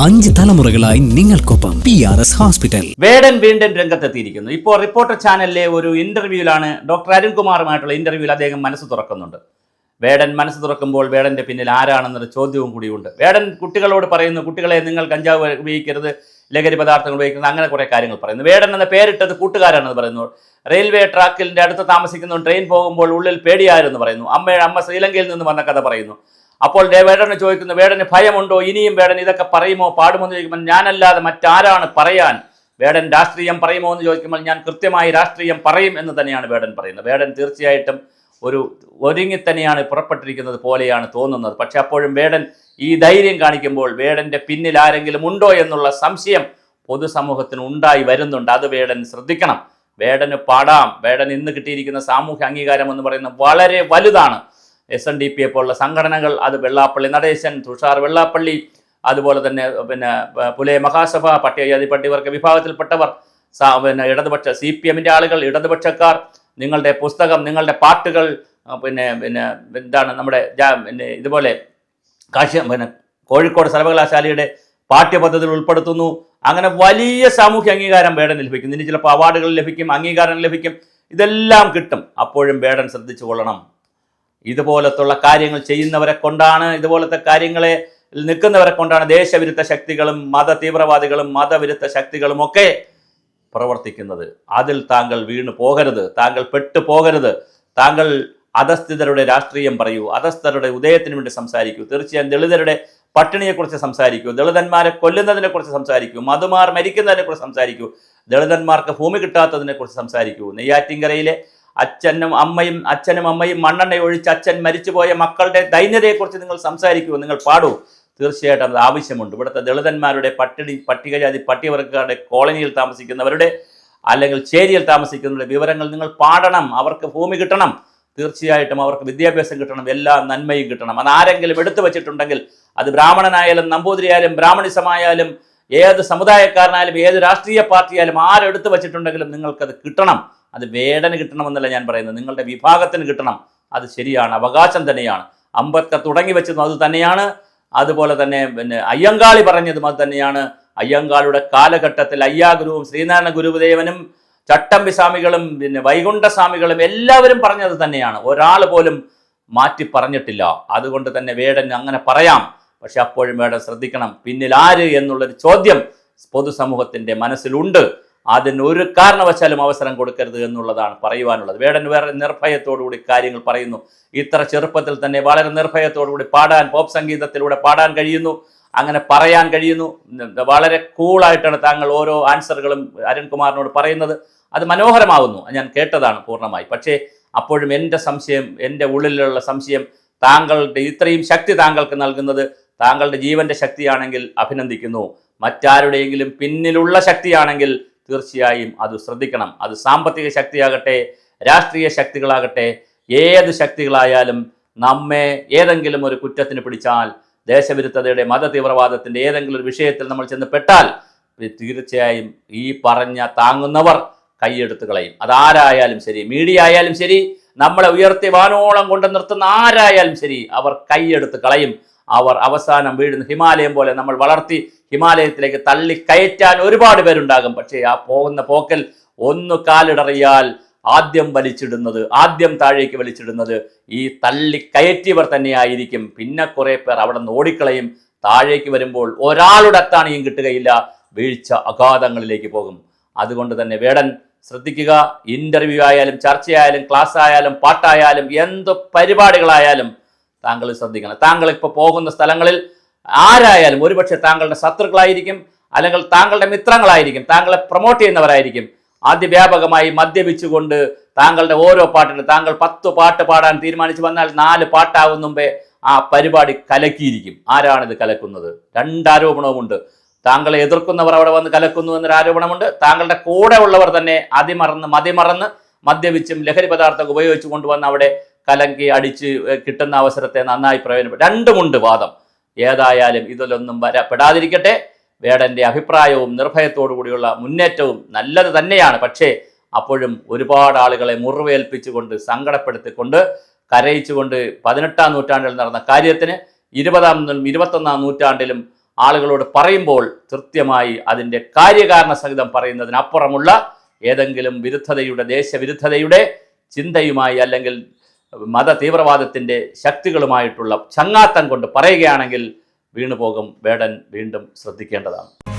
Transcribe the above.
5 തലമുറകളായി നിങ്ങൾക്കൊപ്പം PRS hospital. വേടൻ വീണ്ടും രംഗത്തെത്തിയിരിക്കുന്നു. ഇപ്പോൾ റിപ്പോർട്ടർ ചാനലിലെ ഒരു ഇന്റർവ്യൂവിലാണ് ഡോക്ടർ അരുൺകുമാറുമായിട്ടുള്ള ഇന്റർവ്യൂവിൽ അദ്ദേഹം മനസ്സ് തുറക്കുന്നുണ്ട്. വേടൻ മനസ്സ് തുറക്കുമ്പോൾ വേടന്റെ പിന്നിൽ ആരാണെന്നൊരു ചോദ്യവും കൂടിയുണ്ട്. വേടൻ കുട്ടികളോട് പറയുന്നു, കുട്ടികളെ നിങ്ങൾ കഞ്ചാവ് ഉപയോഗിക്കരുത്, ലഹരി പദാർത്ഥങ്ങൾ ഉപയോഗിക്കുന്നത്, അങ്ങനെ കുറേ കാര്യങ്ങൾ പറയുന്നു. വേടൻ എന്ന പേരിട്ടത് കൂട്ടുകാരാണെന്ന് പറയുന്നു. റെയിൽവേ ട്രാക്കിന്റെ അടുത്ത് താമസിക്കുന്നു, ട്രെയിൻ പോകുമ്പോൾ ഉള്ളിൽ പേടിയായിരുന്നു പറയുന്നു. അമ്മ ശ്രീലങ്കയിൽ നിന്ന് വന്ന കഥ പറയുന്നു. അപ്പോൾ വേടന് ചോദിക്കുന്നു, വേടന് ഭയമുണ്ടോ? ഇനിയും വേടൻ ഇതൊക്കെ പറയുമോ, പാടുമോ എന്ന് ചോദിക്കുമ്പോൾ ഞാനല്ലാതെ മറ്റാരാണ് പറയാൻ? വേടൻ രാഷ്ട്രീയം പറയുമോ എന്ന് ചോദിക്കുമ്പോൾ ഞാൻ കൃത്യമായി രാഷ്ട്രീയം പറയും എന്ന് തന്നെയാണ് വേടൻ പറയുന്നത്. വേടൻ തീർച്ചയായിട്ടും ഒരുങ്ങി തന്നെയാണ് പുറപ്പെട്ടിരിക്കുന്നത് പോലെയാണ് തോന്നുന്നത്. പക്ഷെ അപ്പോഴും വേടൻ ഈ ധൈര്യം കാണിക്കുമ്പോൾ വേടന്റെ പിന്നിൽ ആരെങ്കിലും ഉണ്ടോ എന്നുള്ള സംശയം പൊതുസമൂഹത്തിന് ഉണ്ടായി വരുന്നുണ്ട്. അത് വേടൻ ശ്രദ്ധിക്കണം. വേടന് പാടാം. വേടൻ ഇന്ന് കിട്ടിയിരിക്കുന്ന സാമൂഹ്യ അംഗീകാരം എന്ന് പറയുന്നത് വളരെ വലുതാണ്. SNDP പോലുള്ള സംഘടനകൾ, അത് വെള്ളാപ്പള്ളി നടേശൻ, തുഷാർ വെള്ളാപ്പള്ളി, അതുപോലെ തന്നെ പുലയ മഹാസഭ, പട്ടികജാതി പട്ടികവർഗ വിഭാഗത്തിൽപ്പെട്ടവർ, ഇടതുപക്ഷ CPM ആളുകൾ, ഇടതുപക്ഷക്കാർ, നിങ്ങളുടെ പുസ്തകം, നിങ്ങളുടെ പാട്ടുകൾ, എന്താണ് നമ്മുടെ ഇതുപോലെ കോഴിക്കോട് സർവകലാശാലയുടെ പാഠ്യപദ്ധതിയിൽ ഉൾപ്പെടുത്തുന്നു. അങ്ങനെ വലിയ സാമൂഹ്യ അംഗീകാരം വേടൻ ലഭിക്കും. ഇനി ചിലപ്പോൾ അവാർഡുകൾ ലഭിക്കും, അംഗീകാരം ലഭിക്കും, ഇതെല്ലാം കിട്ടും. അപ്പോഴും വേടൻ ശ്രദ്ധിച്ചു കൊള്ളണം. ഇതുപോലത്തുള്ള കാര്യങ്ങൾ ചെയ്യുന്നവരെ കൊണ്ടാണ്, ഇതുപോലത്തെ കാര്യങ്ങളെ നിൽക്കുന്നവരെ കൊണ്ടാണ് ദേശവിരുദ്ധ ശക്തികളും തീവ്രവാദികളും മതവിരുദ്ധ ശക്തികളും ഒക്കെ പ്രവർത്തിക്കുന്നത്. അതിൽ താങ്കൾ വീണു പോകരുത്, താങ്കൾ പെട്ടു പോകരുത്. താങ്കൾ അധസ്ഥിതരുടെ രാഷ്ട്രീയം പറയൂ, അധസ്ഥരുടെ ഉദയത്തിന് വേണ്ടി സംസാരിക്കൂ. തീർച്ചയായും ദളിതരുടെ പട്ടിണിയെക്കുറിച്ച് സംസാരിക്കൂ, ദളിതന്മാരെ കൊല്ലുന്നതിനെ കുറിച്ച് സംസാരിക്കൂ, മധുമാർ മരിക്കുന്നതിനെ കുറിച്ച് സംസാരിക്കൂ, ദളിതന്മാർക്ക് ഭൂമി കിട്ടാത്തതിനെ കുറിച്ച് സംസാരിക്കൂ. നെയ്യാറ്റിൻകരയിലെ അച്ഛനും അമ്മയും മണ്ണെണ്ണ ഒഴിച്ച് അച്ഛൻ മരിച്ചുപോയ മക്കളുടെ ദൈന്യതയെക്കുറിച്ച് നിങ്ങൾ സംസാരിക്കൂ, നിങ്ങൾ പാടൂ. തീർച്ചയായിട്ടും അത് ആവശ്യമുണ്ട്. ഇവിടുത്തെ ദളിതന്മാരുടെ പട്ടികജാതി പട്ടികവർഗക്കാരുടെ കോളനിയിൽ താമസിക്കുന്നവരുടെ അല്ലെങ്കിൽ ചേരിയിൽ താമസിക്കുന്നവരുടെ വിവരങ്ങൾ നിങ്ങൾ പാടണം. അവർക്ക് ഭൂമി കിട്ടണം, തീർച്ചയായിട്ടും അവർക്ക് വിദ്യാഭ്യാസം കിട്ടണം, എല്ലാ നന്മയും കിട്ടണം. അത് ആരെങ്കിലും എടുത്തു വച്ചിട്ടുണ്ടെങ്കിൽ, അത് ബ്രാഹ്മണനായാലും നമ്പൂതിരിയായാലും ബ്രാഹ്മണിസമായാലും ഏത് സമുദായക്കാരനായാലും ഏത് രാഷ്ട്രീയ പാർട്ടിയായാലും ആരെടുത്തു വച്ചിട്ടുണ്ടെങ്കിലും നിങ്ങൾക്കത് കിട്ടണം. അത് വേടന് കിട്ടണമെന്നല്ല ഞാൻ പറയുന്നത്, നിങ്ങളുടെ വിഭാഗത്തിന് കിട്ടണം. അത് ശരിയാണ്, അവകാശം തന്നെയാണ്. അംബേദ്കർ തുടങ്ങി വെച്ചതും അത് തന്നെയാണ്. അതുപോലെ തന്നെ അയ്യങ്കാളി പറഞ്ഞതും അത് തന്നെയാണ്. അയ്യങ്കാളിയുടെ കാലഘട്ടത്തിൽ അയ്യാഗുരുവും ശ്രീനാരായണ ഗുരുദേവനും ചട്ടമ്പി സ്വാമികളും വൈകുണ്ഠസ്വാമികളും എല്ലാവരും പറഞ്ഞത് തന്നെയാണ്. ഒരാൾ പോലും മാറ്റി പറഞ്ഞിട്ടില്ല. അതുകൊണ്ട് തന്നെ വേടൻ അങ്ങനെ പറയാം. പക്ഷെ അപ്പോഴും വേടൻ ശ്രദ്ധിക്കണം, പിന്നിൽ ആര് എന്നുള്ളൊരു ചോദ്യം പൊതുസമൂഹത്തിന്റെ മനസ്സിലുണ്ട്. അതിന് ഒരു കാരണവശാലും അവസരം കൊടുക്കരുത് എന്നുള്ളതാണ് പറയുവാനുള്ളത്. വേടൻ വേറെ നിർഭയത്തോടുകൂടി കാര്യങ്ങൾ പറയുന്നു. ഇത്ര ചെറുപ്പത്തിൽ തന്നെ വളരെ നിർഭയത്തോടുകൂടി പോപ്പ് സംഗീതത്തിലൂടെ പാടാൻ കഴിയുന്നു, അങ്ങനെ പറയാൻ കഴിയുന്നു. വളരെ കൂളായിട്ടാണ് താങ്കൾ ഓരോ ആൻസറുകളും അരുൺകുമാറിനോട് പറയുന്നത്. അത് മനോഹരമാകുന്നു, ഞാൻ കേട്ടതാണ് പൂർണ്ണമായി. പക്ഷേ അപ്പോഴും എൻ്റെ ഉള്ളിലുള്ള സംശയം, താങ്കളുടെ ഇത്രയും ശക്തി താങ്കൾക്ക് നൽകുന്നത് താങ്കളുടെ ജീവന്റെ ശക്തിയാണെങ്കിൽ അഭിനന്ദിക്കുന്നു. മറ്റാരുടെയെങ്കിലും പിന്നിലുള്ള ശക്തിയാണെങ്കിൽ തീർച്ചയായും അത് ശ്രദ്ധിക്കണം. അത് സാമ്പത്തിക ശക്തിയാകട്ടെ, രാഷ്ട്രീയ ശക്തികളാകട്ടെ, ഏത് ശക്തികളായാലും നമ്മെ ഏതെങ്കിലും ഒരു കുറ്റത്തിന് പിടിച്ചാൽ, ദേശവിരുദ്ധതയുടെ തീവ്രവാദത്തിൻ്റെ ഏതെങ്കിലും ഒരു വിഷയത്തിൽ നമ്മൾ ചെന്ന് പെട്ടാൽ തീർച്ചയായും ഈ പറഞ്ഞ താങ്ങുന്നവർ കൈയെടുത്ത് കളയും. അതാരായാലും ശരി, മീഡിയ ആയാലും ശരി, നമ്മളെ ഉയർത്തി വാനോളം കൊണ്ട് നിർത്തുന്ന ആരായാലും ശരി, അവർ കൈയെടുത്ത് കളയും. അവർ അവസാനം വീഴുന്ന ഹിമാലയം പോലെ നമ്മൾ വളർത്തി ഹിമാലയത്തിലേക്ക് തള്ളി കയറ്റാൻ ഒരുപാട് പേരുണ്ടാകും. പക്ഷേ ആ പോകുന്ന പോക്കൽ ഒന്ന് കാലിടറിയാൽ ആദ്യം താഴേക്ക് വലിച്ചിടുന്നത് ഈ തള്ളി കയറ്റിയവർ തന്നെയായിരിക്കും. പിന്നെ കുറെ പേർ അവിടെ നിന്ന് ഓടിക്കളയും. താഴേക്ക് വരുമ്പോൾ ഒരാളുടെ അത്താണിയും കിട്ടുകയില്ല, വീഴ്ച അഗാധങ്ങളിലേക്ക് പോകും. അതുകൊണ്ട് തന്നെ വേടൻ ശ്രദ്ധിക്കുക. ഇന്റർവ്യൂ ആയാലും ചർച്ചയായാലും ക്ലാസ് ആയാലും പാട്ടായാലും എന്ത് പരിപാടികളായാലും താങ്കൾ ശ്രദ്ധിക്കണം. താങ്കൾ ഇപ്പോൾ പോകുന്ന സ്ഥലങ്ങളിൽ ആരായാലും ഒരുപക്ഷെ താങ്കളുടെ ശത്രുക്കളായിരിക്കും, അല്ലെങ്കിൽ താങ്കളുടെ മിത്രങ്ങളായിരിക്കും, താങ്കളെ പ്രൊമോട്ട് ചെയ്യുന്നവരായിരിക്കും. അതിവ്യാപകമായി മദ്യപിച്ചുകൊണ്ട് താങ്കളുടെ ഓരോ പാട്ടിനും താങ്കൾ 10 പാട്ട് പാടാൻ തീരുമാനിച്ചു വന്നാൽ 4 പാട്ടാകും മുമ്പേ ആ പരിപാടി കലക്കിയിരിക്കും. ആരാണിത് കലക്കുന്നത്? 2 ആരോപണവുമുണ്ട്. താങ്കളെ എതിർക്കുന്നവർ അവിടെ വന്ന് കലക്കുന്നു എന്നൊരു ആരോപണമുണ്ട്. താങ്കളുടെ കൂടെ ഉള്ളവർ തന്നെ മതിമറന്ന് മദ്യപിച്ചും ലഹരി പദാർത്ഥം ഉപയോഗിച്ചു കൊണ്ടുവന്ന് അവിടെ കലങ്കി അടിച്ച് കിട്ടുന്ന അവസരത്തെ നന്നായി പ്രയോജനപ്പെടും. രണ്ടുമുണ്ട് വാദം. ഏതായാലും ഇതിലൊന്നും പെടാതിരിക്കട്ടെ. വേടന്റെ അഭിപ്രായവും നിർഭയത്തോടു കൂടിയുള്ള മുന്നേറ്റവും നല്ലത് തന്നെയാണ്. പക്ഷേ അപ്പോഴും ഒരുപാട് ആളുകളെ മുറിവേൽപ്പിച്ചുകൊണ്ട് സങ്കടപ്പെടുത്തിക്കൊണ്ട് കരയിച്ചുകൊണ്ട് 18-ാം നൂറ്റാണ്ടിൽ നടന്ന കാര്യത്തിന് 20-ാം 21-ാം നൂറ്റാണ്ടിലും ആളുകളോട് പറയുമ്പോൾ കൃത്യമായി അതിൻ്റെ കാര്യകാരണ സഹിതം പറയുന്നതിനപ്പുറമുള്ള ഏതെങ്കിലും വിരുദ്ധതയുടെ, ദേശവിരുദ്ധതയുടെ ചിന്തയുമായി അല്ലെങ്കിൽ മത തീവ്രവാദത്തിൻ്റെ ശക്തികളുമായിട്ടുള്ള ചങ്ങാത്തം കൊണ്ട് പറയുകയാണെങ്കിൽ വീണുപോകും. വേടൻ വീണ്ടും ശ്രദ്ധിക്കേണ്ടതാണ്.